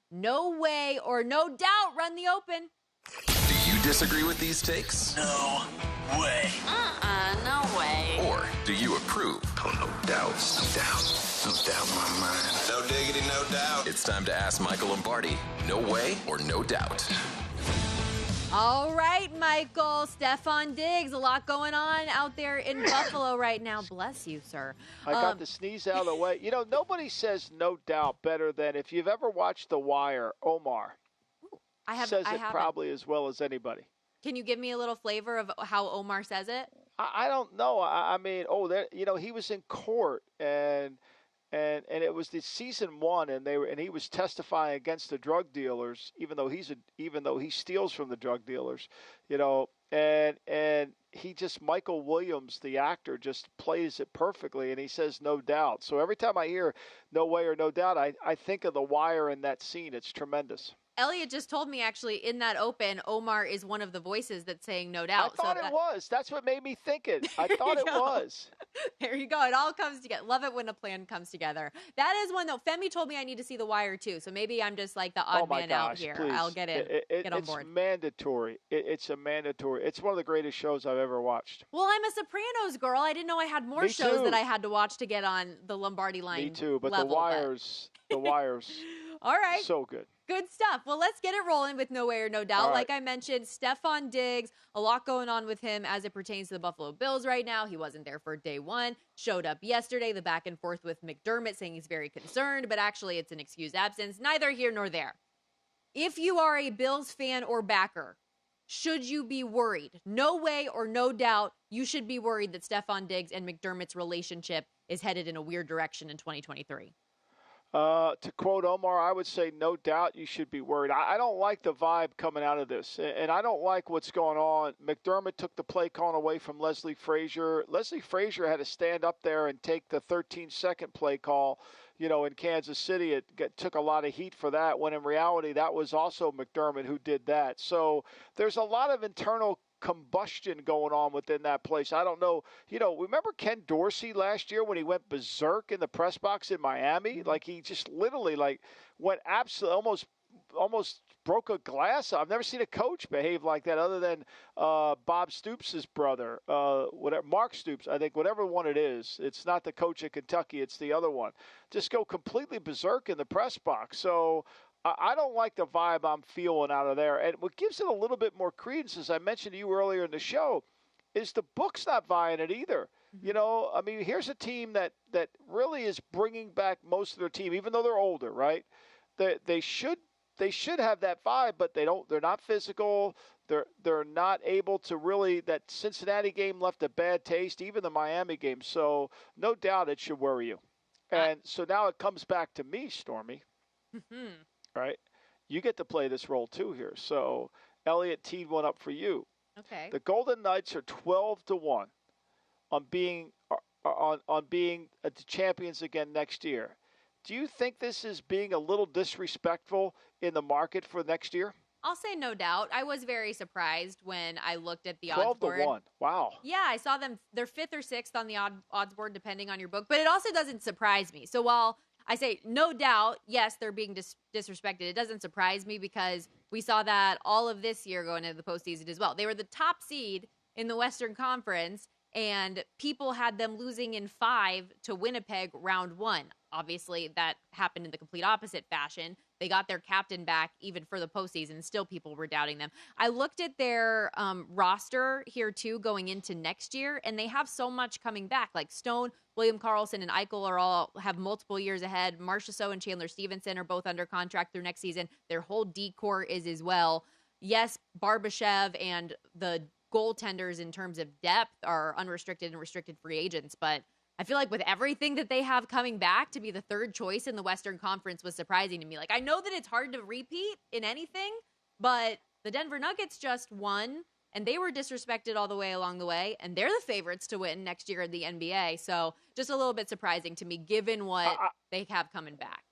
No way or no doubt run the Open. Do you disagree with these takes? No way. No way. Or do you approve? Oh, no doubts. No doubt. No doubt in my mind. No diggity, no doubt. It's time to ask Michael Lombardi. No way or no doubt. All right, Michael. Stefon Diggs. A lot going on out there in Buffalo right now. Bless you, sir. I got the sneeze out of the way. You know, nobody says no doubt better than if you've ever watched The Wire, Omar. Says it probably as well as anybody. Can you give me a little flavor of how Omar says it? I don't know. I mean, he was in court and it was the season 1, and he was testifying against the drug dealers, even though he steals from the drug dealers, and he just Michael Williams, the actor, just plays it perfectly, and he says no doubt. So every time I hear no way or no doubt, I think of The Wire in that scene. It's tremendous. Elliot just told me, actually, in that Open, Omar is one of the voices that's saying no doubt. I thought it was. That's what made me think it. I thought it was. There you go. It all comes together. Love it when a plan comes together. That is one, though. Femi told me I need to see The Wire, too. So maybe I'm just like the odd man out here. Please. I'll get in. Get on board. It's mandatory. It's a mandatory. It's one of the greatest shows I've ever watched. Well, I'm a Sopranos girl. I didn't know I had more shows that I had to watch to get on the Lombardi Line. Me too. But level, The Wire's all right. So good. Good stuff. Well, let's get it rolling with no way or no doubt. Right. Like I mentioned, Stefon Diggs, a lot going on with him as it pertains to the Buffalo Bills right now. He wasn't there for day one. Showed up yesterday, the back and forth with McDermott saying he's very concerned, but actually it's an excused absence. Neither here nor there. If you are a Bills fan or backer, should you be worried? No way or no doubt, you should be worried that Stefon Diggs and McDermott's relationship is headed in a weird direction in 2023. To quote Omar, I would say no doubt you should be worried. I don't like the vibe coming out of this, and I don't like what's going on. McDermott took the play calling away from Leslie Frazier. Leslie Frazier had to stand up there and take the 13-second play call, in Kansas City. It took a lot of heat for that, when in reality that was also McDermott who did that. So there's a lot of internal combustion going on within that place. I don't know. Remember Ken Dorsey last year when he went berserk in the press box in Miami? Like he just literally went absolutely almost broke a glass. I've never seen a coach behave like that other than Bob Stoops' brother, Mark Stoops, I think, whatever one it is. It's not the coach at Kentucky. It's the other one. Just go completely berserk in the press box. So I don't like the vibe I'm feeling out of there. And what gives it a little bit more credence, as I mentioned to you earlier in the show, is the book's not buying it either. Mm-hmm. Here's a team that really is bringing back most of their team, even though they're older, right? They should have that vibe, but they don't. They're not physical. They're not able to really. That Cincinnati game left a bad taste, even the Miami game. So no doubt it should worry you. And so now it comes back to me, Stormy. Mm-hmm. Right? You get to play this role too here. So Elliot teed one up for you. Okay. The Golden Knights are 12-1 on being the champions again next year. Do you think this is being a little disrespectful in the market for next year? I'll say no doubt. I was very surprised when I looked at the odds board. 12-1. Wow. Yeah, I saw them. They're 5th or 6th on the odds board, depending on your book. But it also doesn't surprise me. So while I say no doubt, yes, they're being disrespected, it doesn't surprise me because we saw that all of this year going into the postseason as well. They were the top seed in the Western Conference, and people had them losing in 5 to Winnipeg round 1. Obviously, that happened in the complete opposite fashion. They got their captain back even for the postseason. Still, people were doubting them. I looked at their roster here, too, going into next year, and they have so much coming back. Like Stone, William Karlsson, and Eichel have multiple years ahead. Marchessault and Chandler Stevenson are both under contract through next season. Their whole D-core is as well. Yes, Barbashev and the goaltenders in terms of depth are unrestricted and restricted free agents, but I feel like with everything that they have coming back, to be the third choice in the Western Conference was surprising to me. Like, I know that it's hard to repeat in anything, but the Denver Nuggets just won, and they were disrespected all the way along the way, and they're the favorites to win next year in the NBA. So just a little bit surprising to me, given what they have coming back.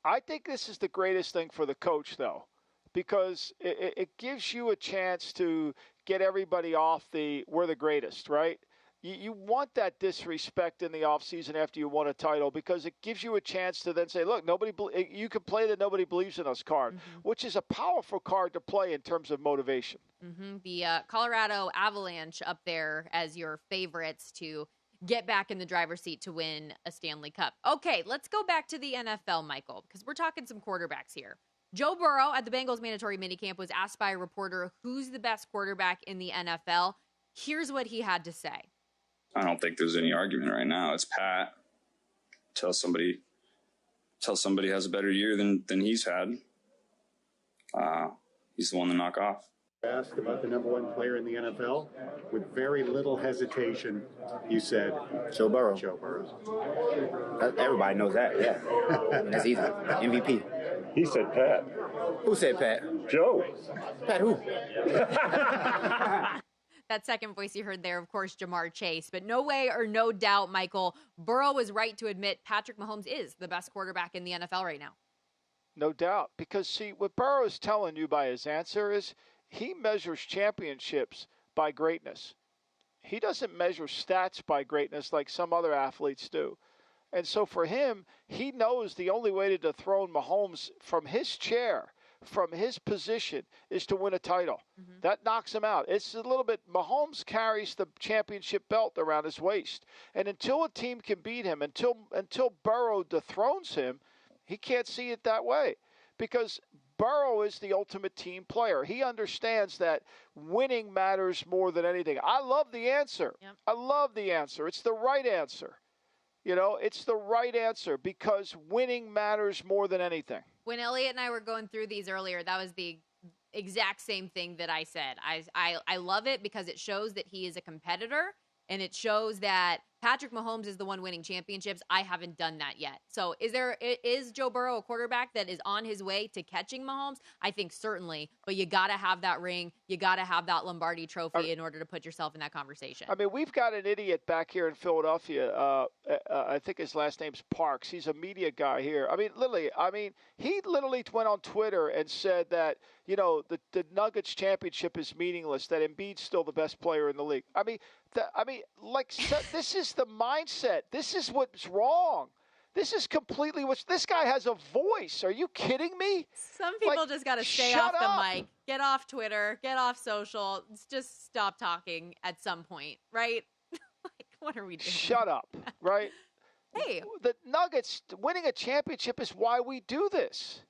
I think this is the greatest thing for the coach, though, because it gives you a chance to get everybody off we're the greatest, right? You want that disrespect in the offseason after you won a title because it gives you a chance to then say, look, you can play the nobody believes in us card, which is a powerful card to play in terms of motivation. The Colorado Avalanche up there as your favorites to get back in the driver's seat to win a Stanley Cup. Okay, let's go back to the NFL, Michael, because we're talking some quarterbacks here. Joe Burrow at the Bengals mandatory minicamp was asked by a reporter who's the best quarterback in the NFL. Here's what he had to say. I don't think there's any argument right now. It's Pat. Tell somebody has a better year than he's had. He's the one to knock off. Asked about the number one player in the NFL, with very little hesitation, you said Joe Burrow. Joe Burrow. Everybody knows that, yeah. That's easy. MVP. He said Pat. Who said Pat? Joe. Pat who? That second voice you heard there, of course, Jamar Chase. But no way or no doubt, Michael, Burrow was right to admit Patrick Mahomes is the best quarterback in the NFL right now. No doubt. Because, see, what Burrow is telling you by his answer is he measures championships by greatness. He doesn't measure stats by greatness like some other athletes do. And so for him, he knows the only way to dethrone Mahomes from his chair, from his position, is to win a title. That knocks him out. It's a little bit, Mahomes carries the championship belt around his waist. And until a team can beat him, until Burrow dethrones him, he can't see it that way. Because Burrow is the ultimate team player. He understands that winning matters more than anything. I love the answer. Yep. I love the answer. It's the right answer. You know, it's the right answer because winning matters more than anything. When Elliot and I were going through these earlier, that was the exact same thing that I said. I love it because it shows that he is a competitor, and it shows that Patrick Mahomes is the one winning championships. I haven't done that yet. So is Joe Burrow a quarterback that is on his way to catching Mahomes? I think certainly, but you got to have that ring. You got to have that Lombardi trophy in order to put yourself in that conversation. I mean, we've got an idiot back here in Philadelphia. I think his last name's Parks. He's a media guy here. I mean, he literally went on Twitter and said that, you know, the Nuggets championship is meaningless, that Embiid's still the best player in the league. This is the mindset. This is what's wrong. This is completely this guy has a voice. Are you kidding me? Some people just got to stay off the mic, get off Twitter, get off social, just stop talking at some point, right? Like, what are we doing? Shut up, right? Hey. The Nuggets winning a championship is why we do this.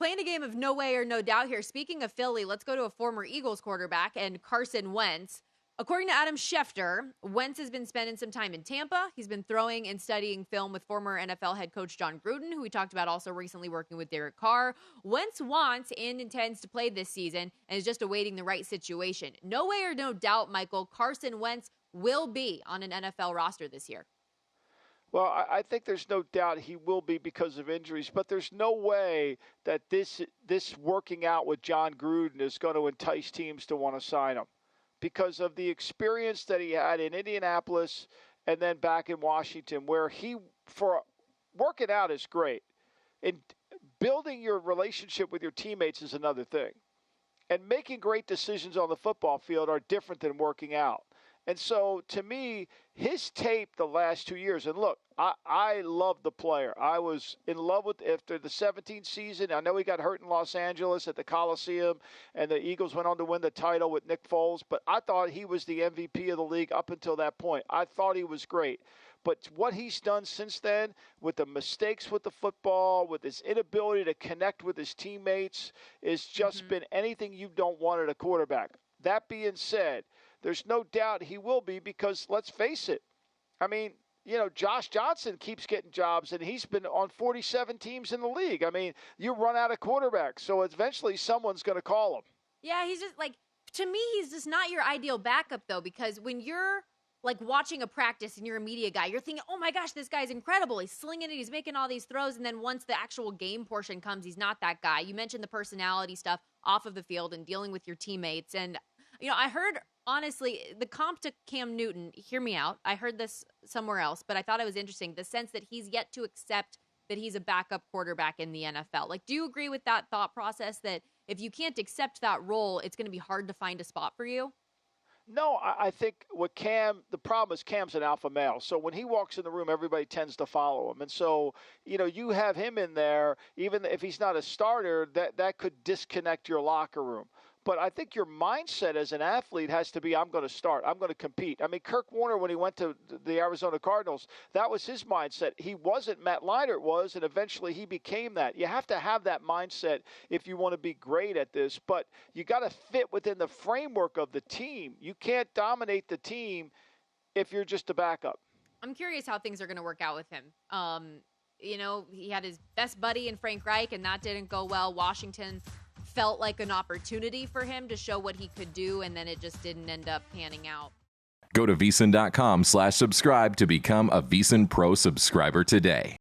Playing a game of no way or no doubt here. Speaking of Philly, let's go to a former Eagles quarterback and Carson Wentz. According to Adam Schefter, Wentz has been spending some time in Tampa. He's been throwing and studying film with former NFL head coach John Gruden, who we talked about also recently working with Derek Carr. Wentz wants and intends to play this season and is just awaiting the right situation. No way or no doubt, Michael, Carson Wentz will be on an NFL roster this year. Well, I think there's no doubt he will be because of injuries, but there's no way that this working out with John Gruden is going to entice teams to want to sign him, because of the experience that he had in Indianapolis and then back in Washington, where for working out is great. And building your relationship with your teammates is another thing. And making great decisions on the football field are different than working out. And so, to me, his tape the last 2 years, and look, I love the player. I was in love with after the 17th season. I know he got hurt in Los Angeles at the Coliseum, and the Eagles went on to win the title with Nick Foles. But I thought he was the MVP of the league up until that point. I thought he was great. But what he's done since then, with the mistakes with the football, with his inability to connect with his teammates, is just been anything you don't want at a quarterback. That being said, there's no doubt he will be because, let's face it, I mean, you know, Josh Johnson keeps getting jobs, and he's been on 47 teams in the league. I mean, you run out of quarterbacks, so eventually someone's going to call him. Yeah, he's just like, to me, he's just not your ideal backup, though, because when you're like watching a practice and you're a media guy, you're thinking, oh my gosh, this guy's incredible. He's slinging it. He's making all these throws. And then once the actual game portion comes, he's not that guy. You mentioned the personality stuff off of the field and dealing with your teammates. And, you know, I heard, honestly, the comp to Cam Newton, hear me out. I heard this somewhere else, but I thought it was interesting. The sense that he's yet to accept that he's a backup quarterback in the NFL. Like, do you agree with that thought process that if you can't accept that role, it's going to be hard to find a spot for you? No, I think what Cam, the problem is Cam's an alpha male. So when he walks in the room, everybody tends to follow him. And so, you have him in there, even if he's not a starter, that could disconnect your locker room. But I think your mindset as an athlete has to be, I'm going to start. I'm going to compete. I mean, Kirk Warner, when he went to the Arizona Cardinals, that was his mindset. He wasn't Matt Leinart was, and eventually he became that. You have to have that mindset if you want to be great at this. But you got to fit within the framework of the team. You can't dominate the team if you're just a backup. I'm curious how things are going to work out with him. He had his best buddy in Frank Reich, and that didn't go well. Washington felt like an opportunity for him to show what he could do, and then it just didn't end up panning out. Go to VSiN.com/subscribe to become a VSiN Pro subscriber today.